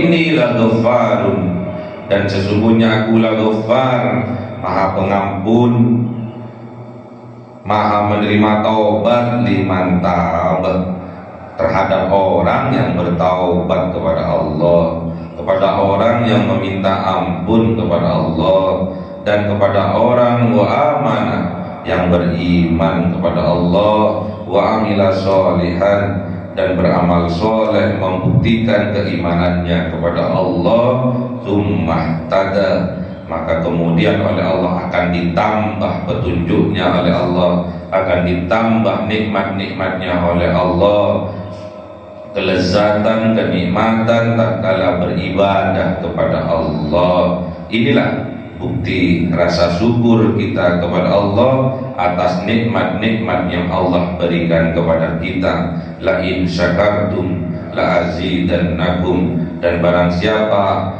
inni laghaffarun, dan sesungguhnya aku Ghaffar, Maha Pengampun, Maha menerima taubat liman taaba, terhadap orang yang bertaubat kepada Allah, kepada orang yang meminta ampun kepada Allah, dan kepada orang wa amana, yang beriman kepada Allah, wa amila sholihan, dan beramal soleh, membuktikan keimanannya kepada Allah, tsumma tada, maka kemudian oleh Allah akan ditambah petunjuknya oleh Allah, akan ditambah nikmat-nikmatnya oleh Allah, kelezatan, kenikmatan tatkala beribadah kepada Allah. Inilah bukti rasa syukur kita kepada Allah atas nikmat-nikmat yang Allah berikan kepada kita. La in syakartum la azidannakum, dan barang siapa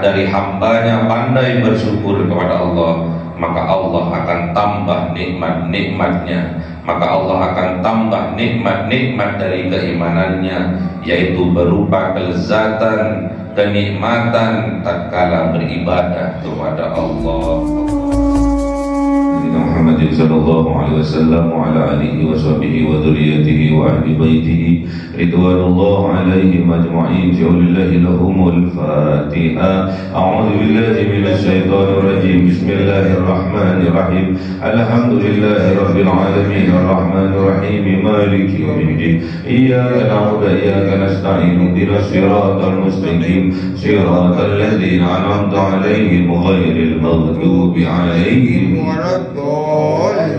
dari hambanya pandai bersyukur kepada Allah, maka Allah akan tambah nikmat-nikmatnya, maka Allah akan tambah nikmat-nikmat dari keimanannya, yaitu berupa kelezatan, kenikmatan tatkala beribadah kepada Allah. Muhammad sallallahu alaihi wasallam wa ala alihi wa sahbihi wa dzurriyyatihi wa ahli baitihi ridwanullah alaihim ajma'in. Ja'alillahi lahumul Fatiha. A'udzu billahi minasy syaithanir rajim. Bismillahirrahmanirrahim. Alhamdulillahi rabbil alamin arrahmanir rahim maliki yaumiddin. Iyyaka na'budu wa iyyaka nasta'in. Ihdinas siratal mustaqim. Siratal ladzina an'amta 'alaihim ghairil maghdubi 'alaihim waladdallin.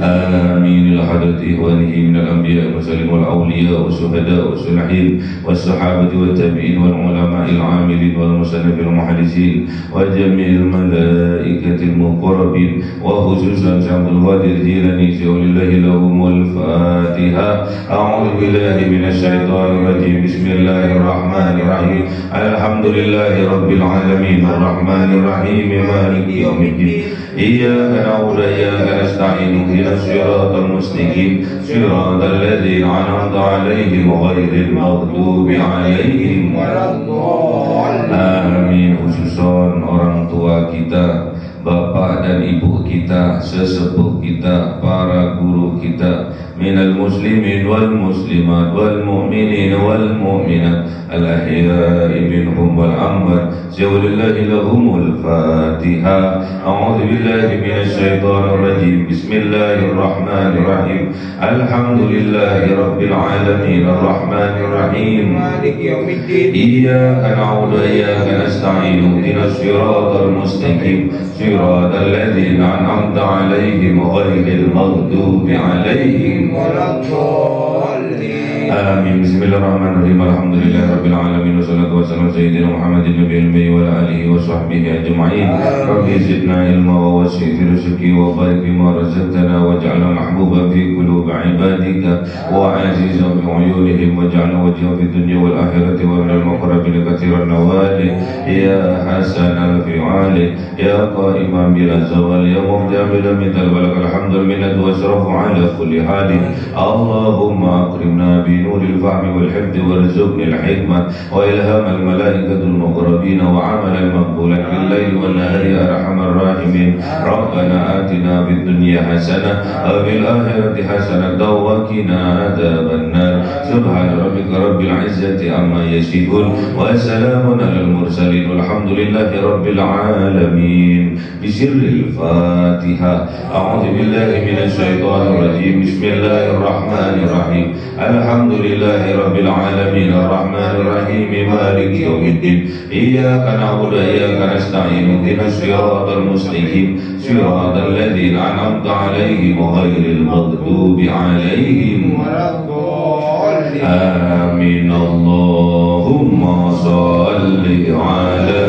آمين. لحضرة إخوانه من الأنبياء والمرسلين والأولياء والشهداء والصالحين والصحابة والتابعين والعلماء العاملين والمصنفين والمحدثين وجميع الملائكة المقربين وخصوصا عبد القادر الجيلاني ولله لهم الفاتحة. أعوذ بالله من الشيطان الرجيم. بسم الله الرحمن الرحيم. الحمد لله رب العالمين الرحمن الرحيم مالك يوم الدين. إياك نعبد وإياك نستعين. اهدنا الصراط المستقيم صراط الذين أنعمت عليهم غير المغضوب عليهم ولا الضالين. Amin. Khususon orang tua kita, bapak dan ibu kita, sesepuh kita, para guru kita, minal muslimin wal muslimat wal mu'minin wal mu'minat al-ahya'i minhum wal amwat. Ja'alillahi lahumul Fatiha. A'udzu billahi minasy syaithanir rajim. Bismillahirrahmanirrahim. Alhamdulillahi rabbil alamin arrahmanir rahim maliki yaumiddin. Iyyaka na'budu wa iyyaka nasta'in. Ihdinas siratal mustaqim siratal ladzina an'amta 'alaihim ghairil maghdubi 'alaihim waladdallin. Amin. Bismillahirrahmanirrahim. Alhamdulillahirabbil alamin wassalatu wassalamu ala sayyidina Muhammadin nabiyil ummi wa ala alihi wa sahbihi ajma'in. Rabbi zidna ilma wa wasi' fi rizqi wa barik bima razaqtana waj'alna mahbuban fi qulubi ibadika wa azizan fi uyunihim waj'alna wajhan fi dunya wal akhirati wa minal muqarrabin katsiran nawali ya hasanal fi'ali ya qa'iman bila zawal ya mubdi'an bila mithal walakal hamdul minnatu wasrafu ala kulli halin. Allahumma akrimna bi nuril fahmi wal hifdi warzuqni al hikmah wa ilham al malaikatul muqarrabin wa amalan maqbulan bil laili wan nahari ya arhamar rahimin. Rabbana atina fid dunya hasanah wa fil akhirati hasanah wa qina adzaban nar. Subhana rabbika rabbil izzati amma yasifun wa salamun alal mursalin walhamdulillahi rabbil alamin. Bisirril Fatiha. A'udzu billahi minasy syaithanir rajim. Bismillahirrahmanirrahim. Alhamdulillahi rabbil alamin arrahmanir rahim maliki yaumiddin. Iyyaka na'budu wa iyyaka nasta'in. Ihdinas siratal mustaqim siratal ladzina an'amta 'alaihim ghairil maghdubi 'alaihim waladdallin. Amin. Allahumma shalli 'ala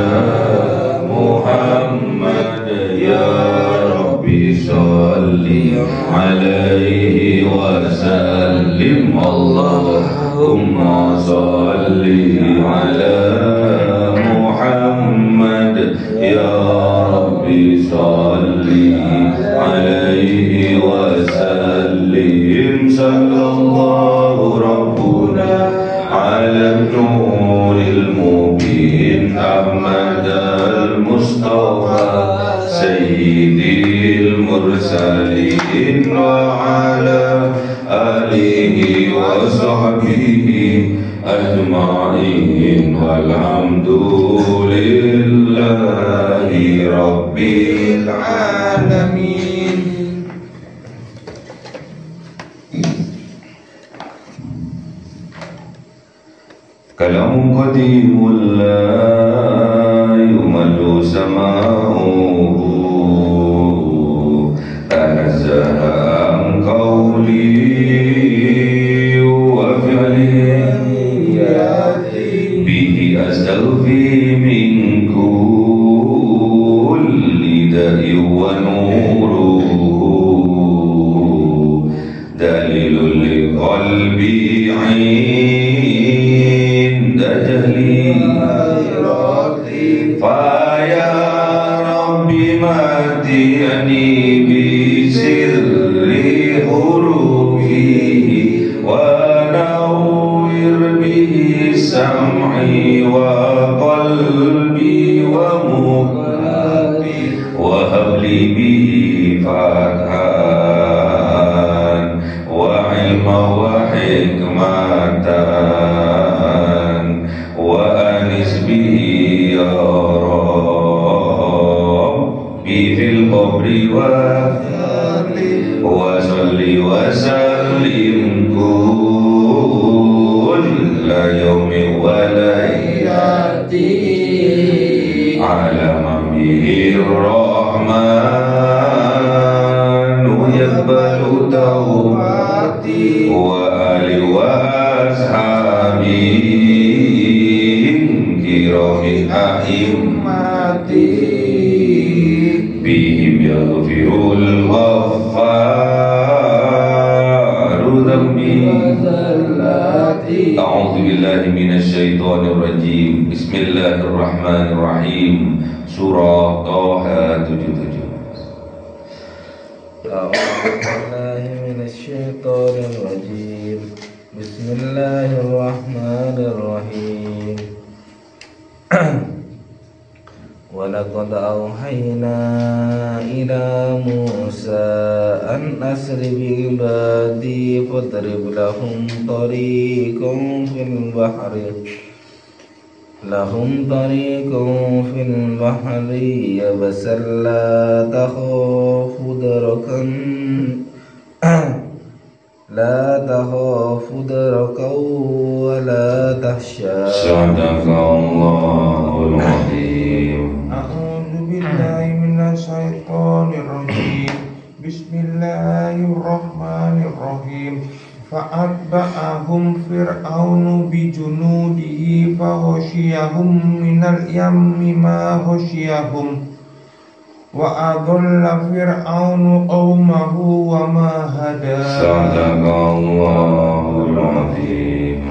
Muhammad ya Rabbi shalli 'alaihi wa sallim. Allahumma shalli 'ala Muhammad ya Rabbi shalli 'alaihi wa sallim. Sallallahu rabbuna 'ala nuril المبين أحمد المصطفى سيد المرسلين وعلى آله وصحبه أجمعين والحمد لله رب العالمين. كلام قديم لا يمل سماعه تنزه عن قولي وفعلي به أستغفي من كل داء ونوره دليل لقلبي عند جهلي فيا ربي ماتيني بسر حروفه ونور به سمعي وقلبي ومخي وهب لي به فتحا وعلما وحكمة وأنس به يا ربي في القبر وصلي وسلم كل يوم وليلتي على من به الرحمن يقبل توبتي وآل وأصحابي كرام أئمتي بهم يغفر الغفار ذنبي أعوذ بالله من الشيطان الرجيم. بسم الله الرحمن الرحيم. Surah Toha 77. أعوذ بالله من الشيطان الرجيم. بسم الله الرحمن الرحيم. ولقد أوحينا إلى موسى أن أسر بعبادي فاضرب لهم طريقا في البحر يبسا لا تخاف دركا ولا تخشى. صدق الله العظيم. أعوذ بالله من الشيطان الرجيم. بسم الله الرحمن الرحيم. فأتبعهم فرعون بجنوده فغشيهم من اليم ما غشيهم وأضل فرعون قومه وما هدى. صدق الله العظيم.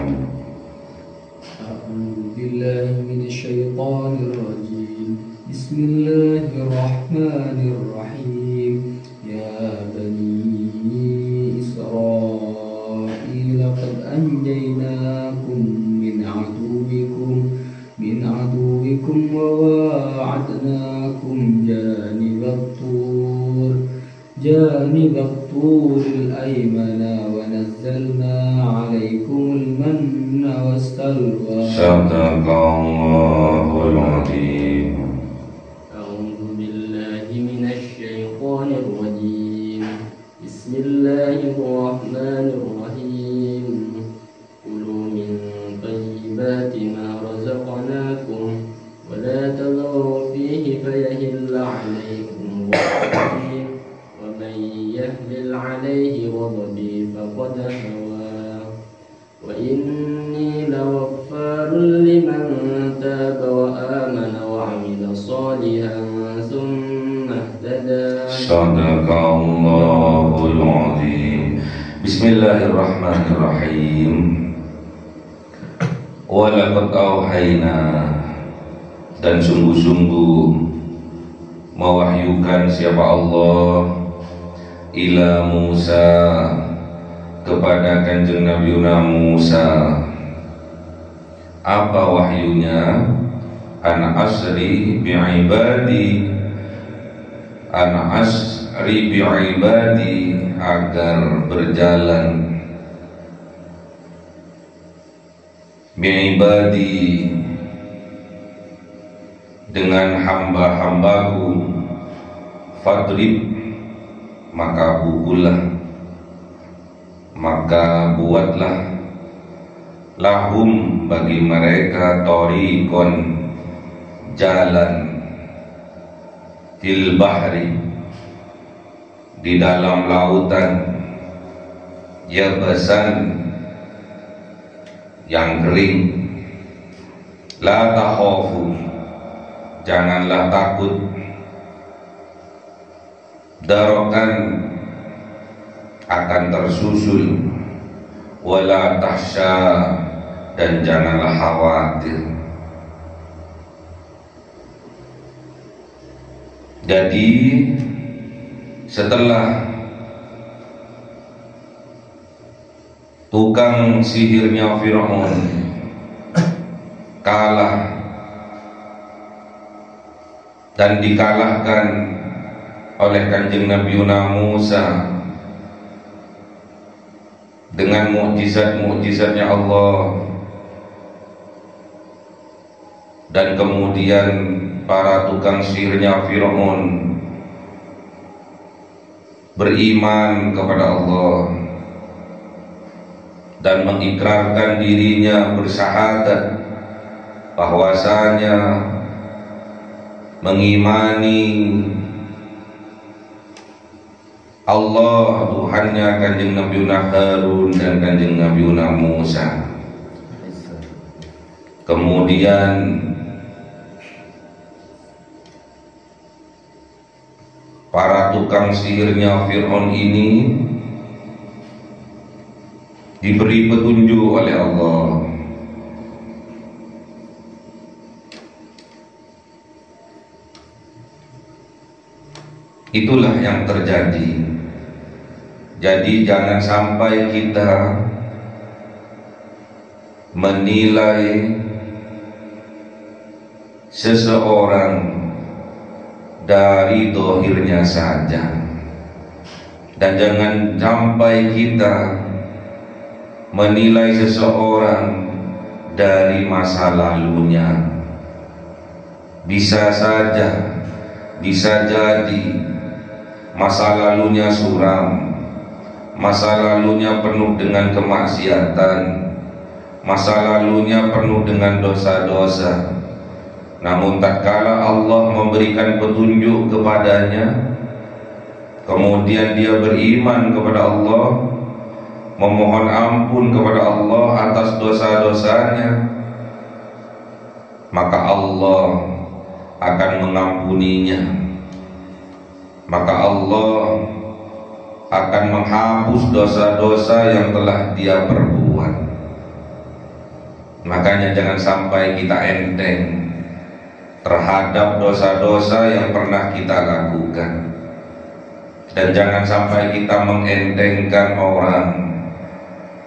أعوذ بالله من الشيطان الرجيم. بسم الله الرحمن الرحيم. يا بني إسرائيل قد أنجيناكم من عدوكم وواعدناكم جانب الطور الأيمن ونزلنا عليكم المن والسلوى. صدق الله العظيم. أعوذ بالله من الشيطان الرجيم. بسم الله الرحمن الرحيم. كلوا من طيبات ما رزقناكم ولا تغوا فيه فيهل عليكم غضبي ومن يهلل عليه غضبي فقد هوى وإني لغفار لمن تاب وآمن وعمل صالحا ثم اهتدى. صدق الله العظيم. بسم الله الرحمن الرحيم. Walaqad auhayna, dan sungguh-sungguh mewahyukan siapa Allah ila Musa, kepada kanjeng Nabi Musa, Apa wahyunya? An asri bi'ibadi, an asri bi'ibadi, agar berjalan bi'ibadi, dengan hamba-hambaku. Fadrib, maka pukullah, maka buatlah, lahum, bagi mereka, thoriqon, jalan, fil bahri, di dalam lautan, yabasan, yang kering. La takhafu, janganlah takut, darokan, akan tersusul, wala tahsya, dan janganlah khawatir. Jadi setelah tukang sihirnya Fir'aun kalah dan dikalahkan oleh Kanjeng Nabi Musa dengan mukjizat-mukjizatnya Allah, dan kemudian para tukang sihirnya Fir'aun beriman kepada Allah dan mengikrarkan dirinya bersyahadat bahwasanya mengimani Allah Tuhannya Kanjeng Nabi Harun dan Kanjeng Nabi Musa. Kemudian para tukang sihirnya Fir'aun ini diberi petunjuk oleh Allah. Itulah yang terjadi. Jadi jangan sampai kita menilai seseorang dari dohirnya saja, dan jangan sampai kita menilai seseorang dari masa lalunya. Bisa saja, bisa jadi masa lalunya suram, masa lalunya penuh dengan kemaksiatan, masa lalunya penuh dengan dosa-dosa. Namun tatkala Allah memberikan petunjuk kepadanya, kemudian dia beriman kepada Allah, memohon ampun kepada Allah atas dosa-dosanya, maka Allah akan mengampuninya, maka Allah akan menghapus dosa-dosa yang telah dia perbuat. Makanya jangan sampai kita enteng terhadap dosa-dosa yang pernah kita lakukan, dan jangan sampai kita mengentengkan orang,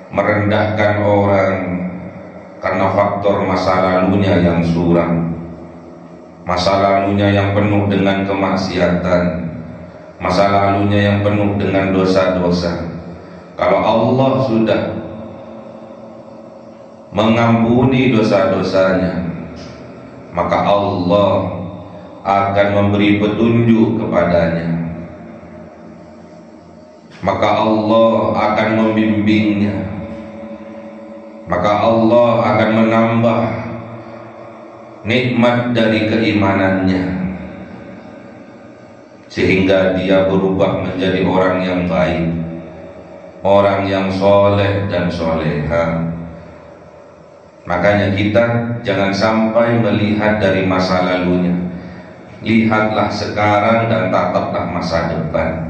merendahkan orang karena faktor masa lalunya yang suram, masa lalunya yang penuh dengan kemaksiatan, masa lalunya yang penuh dengan dosa-dosa. Kalau Allah sudah mengampuni dosa-dosanya, maka Allah akan memberi petunjuk kepadanya, maka Allah akan membimbingnya, maka Allah akan menambah nikmat dari keimanannya, sehingga dia berubah menjadi orang yang baik, orang yang soleh dan soleha. Makanya kita jangan sampai melihat dari masa lalunya, lihatlah sekarang dan tataplah masa depan.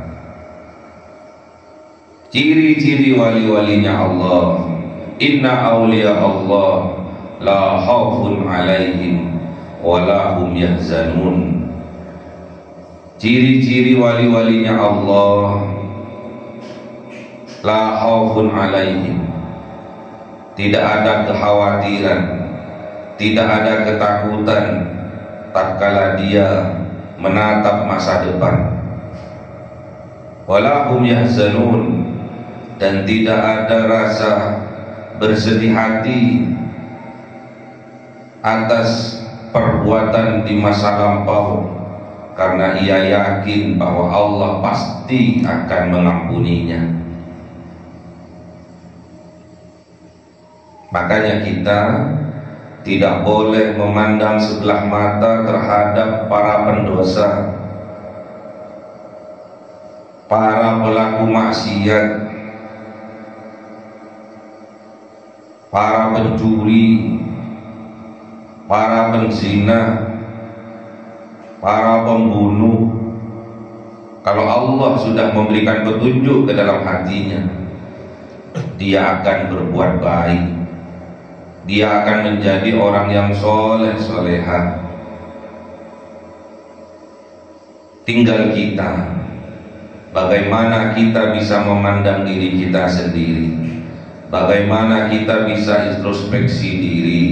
Ciri-ciri wali-walinya Allah: inna awliya Allah la khaufun alaihim wa la hum yahzanun. Ciri-ciri wali-walinya Allah: la khaufun alaihim, tidak ada kekhawatiran tidak ada ketakutan tatkala dia menatap masa depan. Wala hum yahzanun, dan tidak ada rasa bersedih hati atas perbuatan di masa lampau, karena ia yakin bahwa Allah pasti akan mengampuninya. Makanya kita tidak boleh memandang sebelah mata terhadap para pendosa, para pelaku maksiat, para pencuri, para penzina, para pembunuh. Kalau Allah sudah memberikan petunjuk ke dalam hatinya, dia akan berbuat baik, dia akan menjadi orang yang soleh solehah. Tinggal kita, bagaimana kita bisa memandang diri kita sendiri, bagaimana kita bisa introspeksi diri.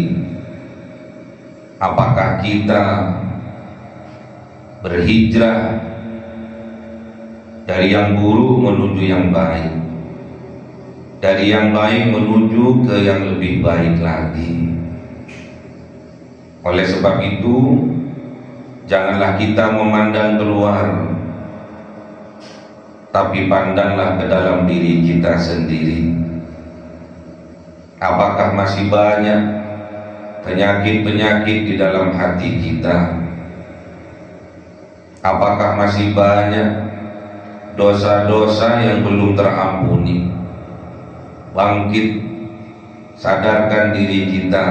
Apakah kita berhijrah dari yang buruk menuju yang baik, dari yang baik menuju ke yang lebih baik lagi? Oleh sebab itu, janganlah kita memandang keluar, tapi pandanglah ke dalam diri kita sendiri. Apakah masih banyak penyakit-penyakit di dalam hati kita? Apakah masih banyak dosa-dosa yang belum terampuni? Bangkit, sadarkan diri kita.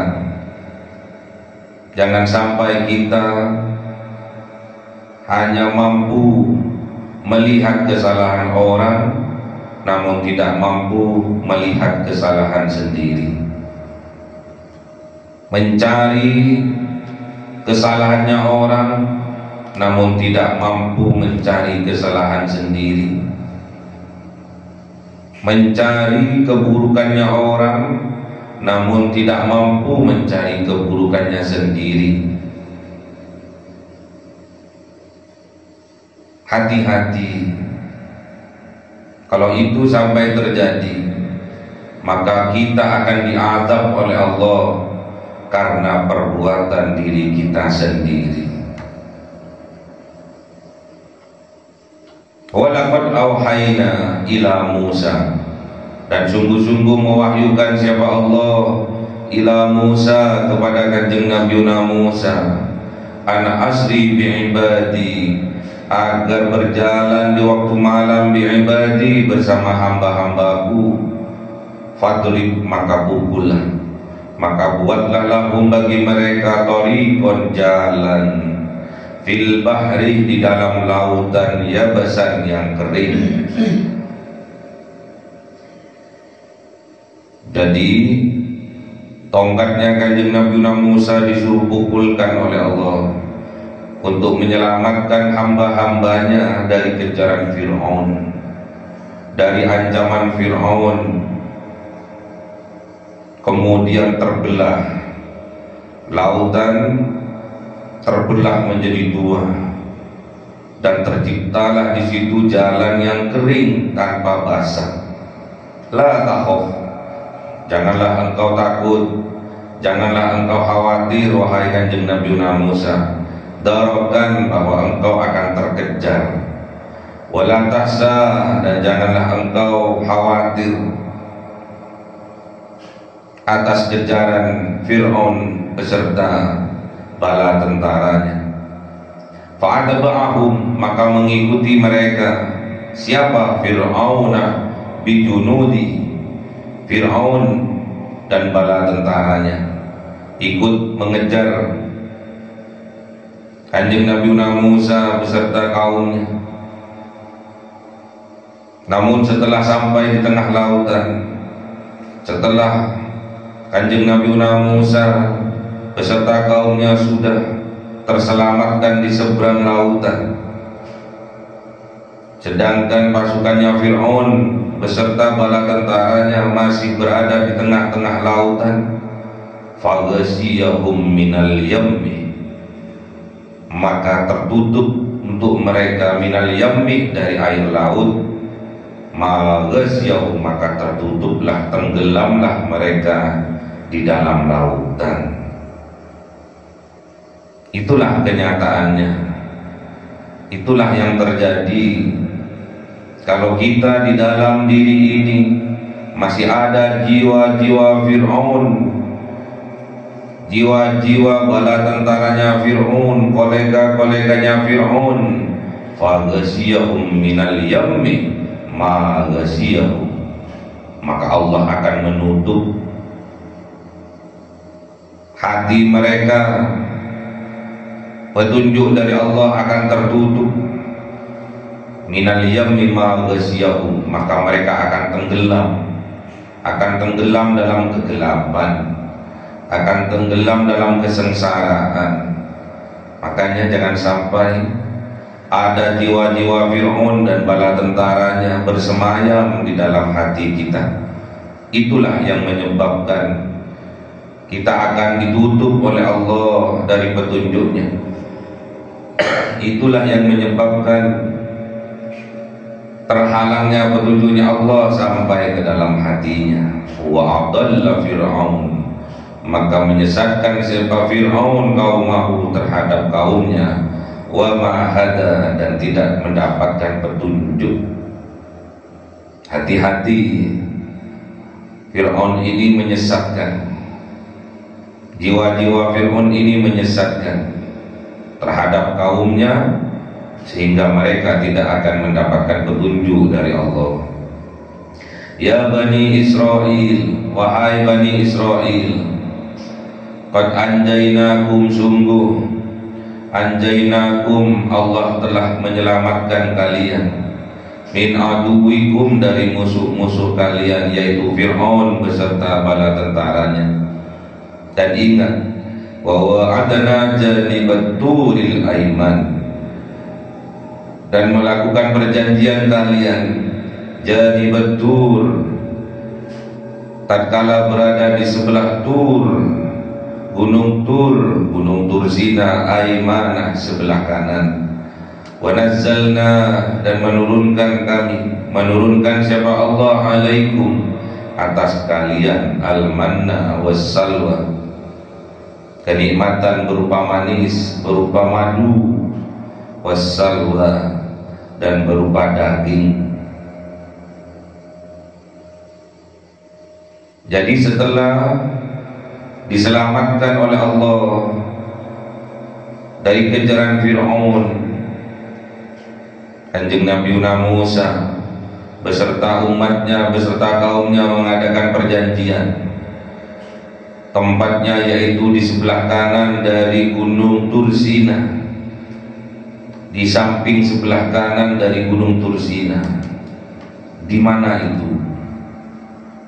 Jangan sampai kita hanya mampu melihat kesalahan orang, namun tidak mampu melihat kesalahan sendiri. Mencari kesalahannya orang, namun tidak mampu mencari kesalahan sendiri. Mencari keburukannya orang, namun tidak mampu mencari keburukannya sendiri. Hati-hati, kalau itu sampai terjadi, maka kita akan diazab oleh Allah karena perbuatan diri kita sendiri. Walaqad auhayna ila Musa, dan sungguh-sungguh mewahyukan siapa Allah ila Musa, kepada kanjeng Nabi Musa, ana asri bi'ibadi, agar berjalan di waktu malam bi'ibadi, bersama hamba-hambaku. Fadrib, maka pukullah, maka buatlah lahum bagi mereka thariqon, jalan, fil bahri, di dalam lautan, yabasan, yang kering. Jadi tongkatnya kanjeng Nabi Musa disuruh pukulkan oleh Allah untuk menyelamatkan hamba-hambanya dari kejaran Fir'aun, dari ancaman Fir'aun. Kemudian terbelah, lautan terbelah menjadi dua, dan terciptalah di situ jalan yang kering tanpa basah. La takhaf, janganlah engkau takut, janganlah engkau khawatir wahai kanjeng Nabi Musa, darokan, bahwa engkau akan terkejar. Wala tahsa, dan janganlah engkau khawatir atas kejaran Fir'aun beserta bala tentaranya. Fa'adba'ahum, maka mengikuti mereka siapa? Fir'auna bijunudi, Fir'aun dan bala tentaranya ikut mengejar kanjeng Nabi Musa beserta kaumnya. Namun setelah sampai di tengah lautan, setelah kanjeng Nabi Musa beserta kaumnya sudah terselamatkan di seberang lautan, sedangkan pasukannya Fir'aun beserta bala tentaranya masih berada di tengah-tengah lautan, faghasiyahum minal yammi, maka tertutup untuk mereka minal yammi dari air laut, maghasiyahum, maka tertutuplah, tenggelamlah mereka di dalam lautan. Itulah kenyataannya, itulah yang terjadi. Kalau kita di dalam diri ini masih ada jiwa-jiwa Fir'aun, jiwa-jiwa bala tentaranya Fir'aun, kolega-koleganya Fir'aun, faghasiyahum minal yammi ma ghasiyahum, maka Allah akan menutup hati mereka, petunjuk dari Allah akan tertutup. Minal yammi ma ghasiyahum, maka mereka akan tenggelam dalam kegelapan, akan tenggelam dalam kesengsaraan. Makanya jangan sampai ada jiwa-jiwa Fir'aun dan bala tentaranya bersemayam di dalam hati kita. Itulah yang menyebabkan kita akan ditutup oleh Allah dari petunjuknya. Itulah yang menyebabkan terhalangnya petunjuknya Allah sampai ke dalam hatinya. Wa adalla Fir'aun, maka menyesatkan siapa Fir'aun kaumahu, terhadap kaumnya, wa ma'hada, dan tidak mendapatkan petunjuk. Hati-hati, Fir'aun ini menyesatkan, jiwa-jiwa Fir'aun ini menyesatkan terhadap kaumnya, sehingga mereka tidak akan mendapatkan petunjuk dari Allah. Ya Bani Israel, wahai Bani Israel, qad anjainakum, sungguh anjainakum, Allah telah menyelamatkan kalian, min aduwikum, dari musuh-musuh kalian, yaitu Fir'aun beserta bala tentaranya. Dan ingat, wa wa'adna janibat turil aiman, dan melakukan perjanjian kalian janibat tur, tatkala berada di sebelah Tur, gunung Tur Sina, aimana, sebelah kanan. Wa nazzalna, dan menurunkan siapa Allah, alaikum, atas kalian, al-manna was-salwa, kenikmatan berupa manis, berupa madu, was-salwa, dan berupa daging. Jadi setelah diselamatkan oleh Allah dari kejaran Fir'aun, Kanjeng Nabi Musa beserta umatnya, beserta kaumnya mengadakan perjanjian. Tempatnya yaitu di sebelah kanan dari gunung Tursina, di samping sebelah kanan dari gunung Tursina. Di mana itu?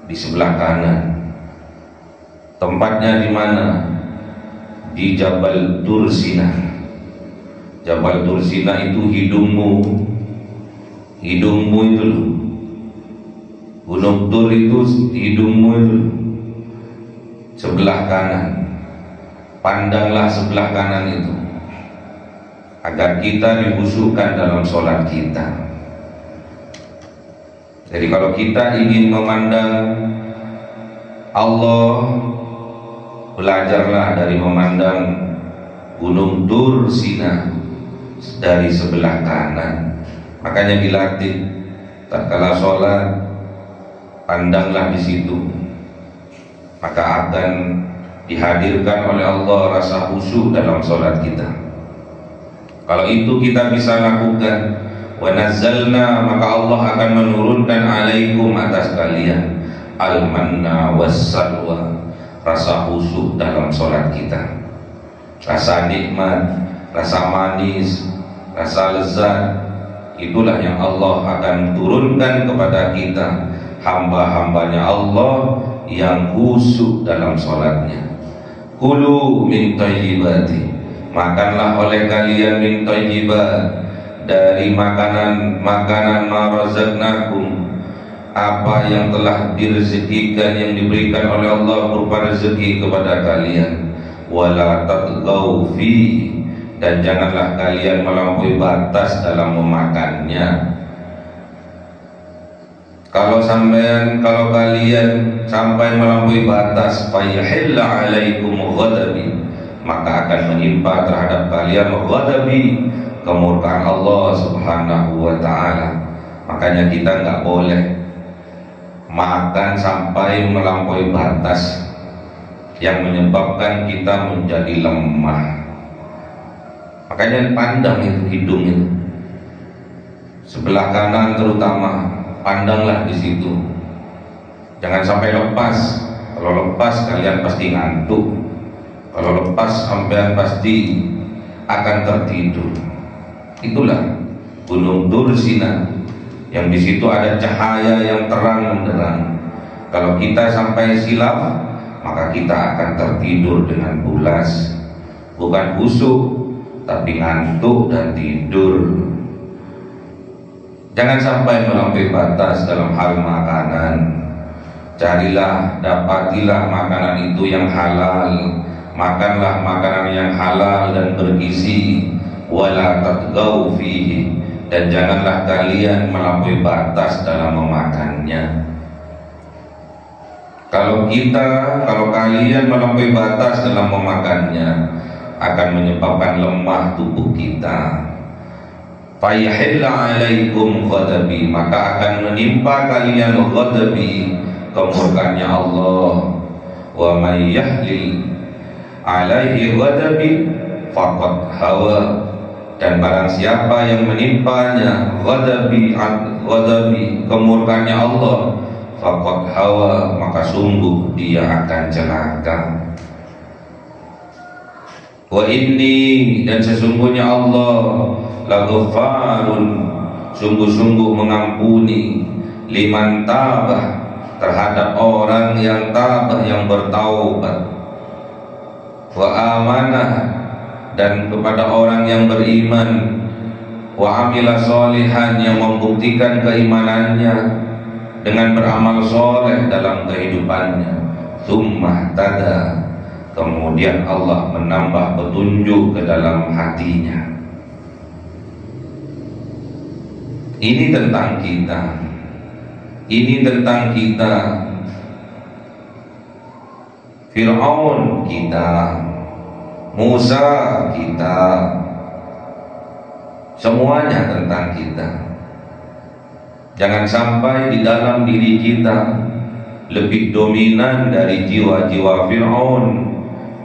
Di sebelah kanan. Tempatnya di mana? Di Jabal Tursina. Jabal Tursina itu hidungmu itu loh. Gunung Tur itu hidungmu itu loh. Sebelah kanan. Pandanglah sebelah kanan itu, agar kita dikhusyukkan dalam sholat kita. Jadi kalau kita ingin memandang Allah, belajarlah dari memandang gunung Tursina dari sebelah kanan. Makanya dilatih, tatkala sholat pandanglah di situ, maka akan dihadirkan oleh Allah rasa khusyuk dalam sholat kita. Kalau itu kita bisa lakukan, wa nazzalna, maka Allah akan menurunkan alaikum, atas kalian, al-manna was-salwa, rasa khusyuk dalam sholat kita, rasa nikmat, rasa manis, rasa lezat. Itulah yang Allah akan turunkan kepada kita, hamba-hambanya Allah yang khusyuk dalam sholatnya. Kulu min thayyibati, makanlah oleh kalian min thayyibat, dari makanan ma razaqnakum, apa yang telah direzekikan, yang diberikan oleh Allah berupa rezeki kepada kalian. Wala tatghaw fi, dan janganlah kalian melampaui batas dalam memakannya. Kalau kalian sampai melampaui batas, fayahilla alaikum ghadabi, maka akan menimpa terhadap kalian ghadabi, kemurkaan Allah Subhanahu wa taala. Makanya kita nggak boleh makan sampai melampaui batas yang menyebabkan kita menjadi lemah. Makanya pandang itu hidung itu, sebelah kanan terutama, pandanglah di situ. Jangan sampai lepas. Kalau lepas kalian pasti ngantuk. Kalau lepas sampean pasti akan tertidur. Itulah Gunung Dursina, yang di situ ada cahaya yang terang benderang. Kalau kita sampai silap, maka kita akan tertidur dengan pulas, bukan busuk, tapi ngantuk dan tidur. Jangan sampai melampaui batas dalam hal makanan. Carilah, dapatilah makanan itu yang halal. Makanlah makanan yang halal dan bergizi. Wala tatghaw fihi, dan janganlah kalian melampaui batas dalam memakannya. Kalau kalian melampaui batas dalam memakannya, akan menyebabkan lemah tubuh kita. Fayahilla alaikum ghadabi, maka akan menimpa kalian ghadabi, kemurkaannya Allah. Wa may yahlil alaihi ghadabi faqad hawa, dan barang siapa yang menimpanya ghadabi, kemurkaannya Allah, faqad hawa, maka sungguh dia akan celaka. Wa inni, dan sesungguhnya Allah, laghaffarun, sungguh-sungguh mengampuni, liman tabah, terhadap orang yang tabah, yang bertaubat, wa amanah, dan kepada orang yang beriman, wa amila solihan, yang membuktikan keimanannya dengan beramal soleh dalam kehidupannya. Tsumma tada, kemudian Allah menambah petunjuk ke dalam hatinya. Ini tentang kita. Ini tentang kita. Fir'aun kita, Musa kita, semuanya tentang kita. Jangan sampai di dalam diri kita lebih dominan dari jiwa-jiwa Fir'aun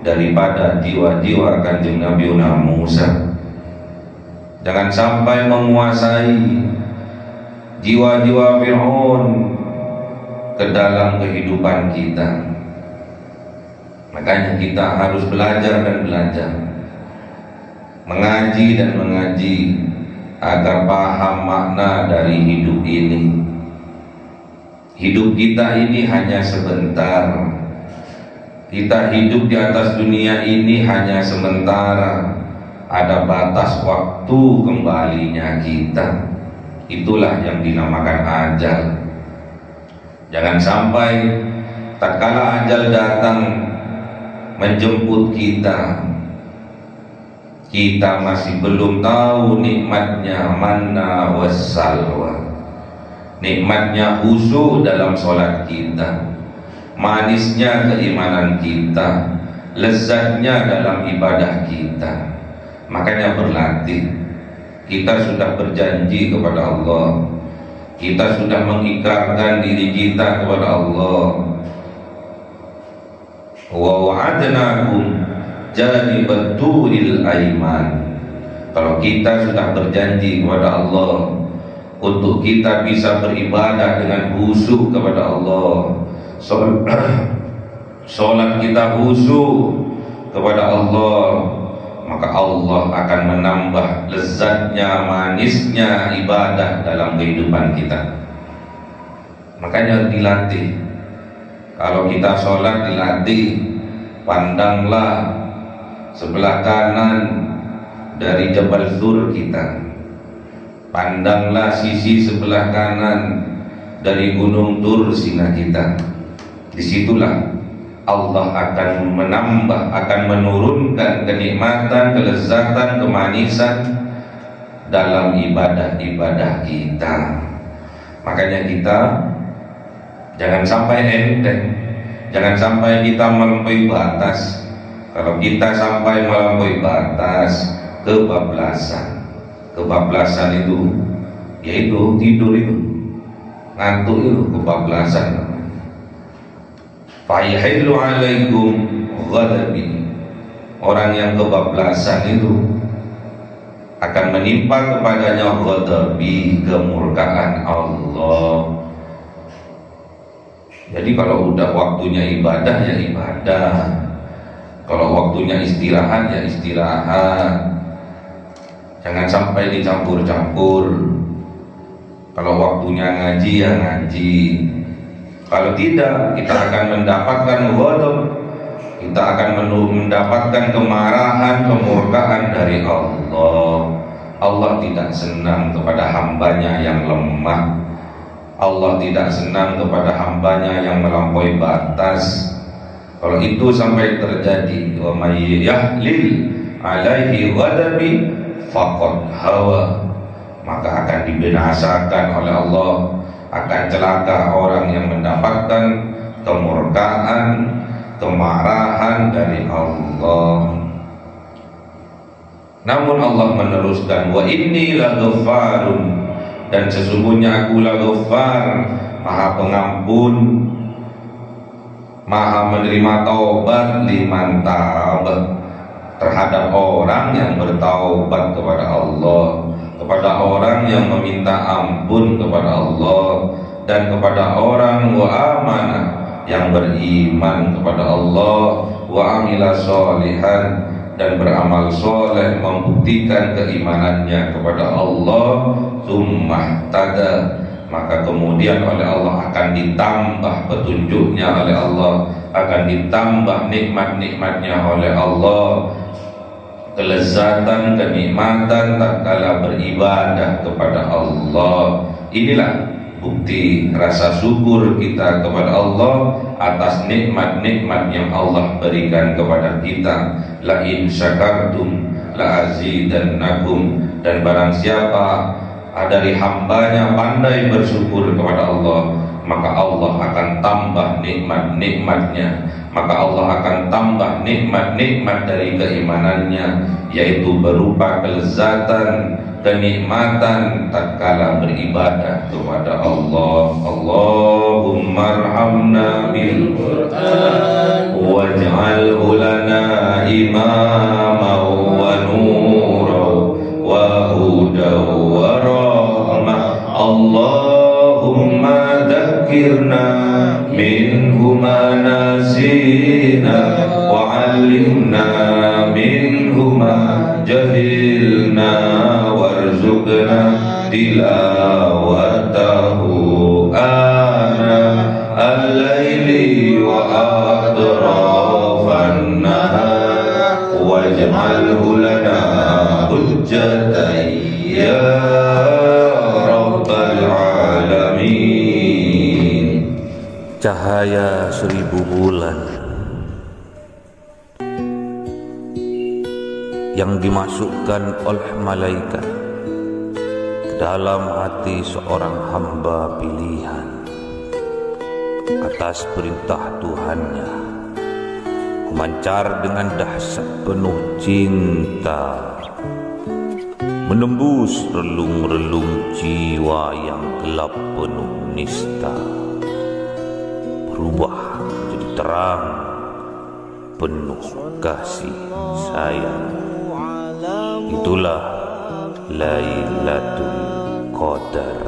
daripada jiwa-jiwa Kanjeng Nabi Musa. Jangan sampai menguasai jiwa-jiwa Fir'aun ke dalam kehidupan kita. Makanya kita harus belajar dan belajar, mengaji dan mengaji, agar paham makna dari hidup ini. Hidup kita ini hanya sebentar. Kita hidup di atas dunia ini hanya sementara. Ada batas waktu kembalinya kita. Itulah yang dinamakan ajal. Jangan sampai tatkala ajal datang menjemput kita, kita masih belum tahu nikmatnya manna wassalwa, nikmatnya khusyuk dalam sholat kita, manisnya keimanan kita, lezatnya dalam ibadah kita. Makanya berlatih. Kita sudah berjanji kepada Allah, kita sudah mengikrarkan diri kita kepada Allah. Wa wa'adnakum janibat turil aiman. Kalau kita sudah berjanji kepada Allah untuk kita bisa beribadah dengan khusyuk kepada Allah, sholat kita khusyuk kepada Allah, maka Allah akan menambah lezatnya, manisnya ibadah dalam kehidupan kita. Makanya dilatih. Kalau kita sholat dilatih, pandanglah sebelah kanan dari Jabal Zur kita, pandanglah sisi sebelah kanan dari gunung Tur Sinai kita. Disitulah Allah akan menambah, akan menurunkan kenikmatan, kelezatan, kemanisan dalam ibadah-ibadah kita. Makanya kita jangan sampai enteng, jangan sampai kita melampaui batas. Kalau kita sampai melampaui batas, kebablasan itu yaitu tidur itu, ngantuk itu kebablasan. Fayahillu alaikum ghadabi, orang yang kebablasan itu akan menimpa kepadanya ghadabi, kemurkaan Allah. Jadi kalau udah waktunya ibadah ya ibadah, kalau waktunya istirahat ya istirahat, jangan sampai dicampur-campur. Kalau waktunya ngaji ya ngaji. Kalau tidak, kita akan mendapatkan ghadab, kita akan mendapatkan kemarahan, kemurkaan dari Allah. Allah tidak senang kepada hambanya yang lemah. Allah tidak senang kepada hambanya yang melampaui batas. Kalau itu sampai terjadi, wa may yahlil alaihi ghadabi faqad hawa, maka akan dibinasakan oleh Allah, akan celaka orang yang mendapatkan kemurkaan, kemarahan dari Allah. Namun Allah meneruskan, wa inni laghaffarun, dan sesungguhnya aku laghafar, maha pengampun, maha menerima taubat, liman taaba, terhadap orang yang bertaubat kepada Allah, kepada orang yang meminta ampun kepada Allah, dan kepada orang wa amana, yang beriman kepada Allah, wa amila sholihan, dan beramal soleh, membuktikan keimanannya kepada Allah, tsumma tada, maka kemudian oleh Allah akan ditambah petunjuknya oleh Allah, akan ditambah nikmat-nikmatnya oleh Allah, kelezatan, kenikmatan tatkala beribadah kepada Allah. Inilah bukti rasa syukur kita kepada Allah atas nikmat-nikmat yang Allah berikan kepada kita. La in syakartum la azidannakum, dan barang siapa dari hambanya pandai bersyukur kepada Allah, maka Allah akan tambah nikmat-nikmatnya, maka Allah akan tambah nikmat-nikmat dari keimanannya, yaitu berupa kelezatan, kenikmatan tatkala beribadah kepada Allah. Allahumma arhamna bil Qur'an waj'alhu lana imaman wa nuran wa hudan wa rahmah. Allahumma dhakkirna minhu ma nasina wa 'allimna minhu ma jahilna warzuqna tilawatahu ana al-laili wa atrafan nahar waj'alhu lana hujjatan ya rabbal alamin. Cahaya 1000 bulan yang dimasukkan oleh malaikat ke dalam hati seorang hamba pilihan atas perintah Tuhannya, memancar dengan dahsyat penuh cinta, menembus relung-relung jiwa yang gelap penuh nista, berubah menjadi terang penuh kasih sayang. Itulah Lailatul Qadar.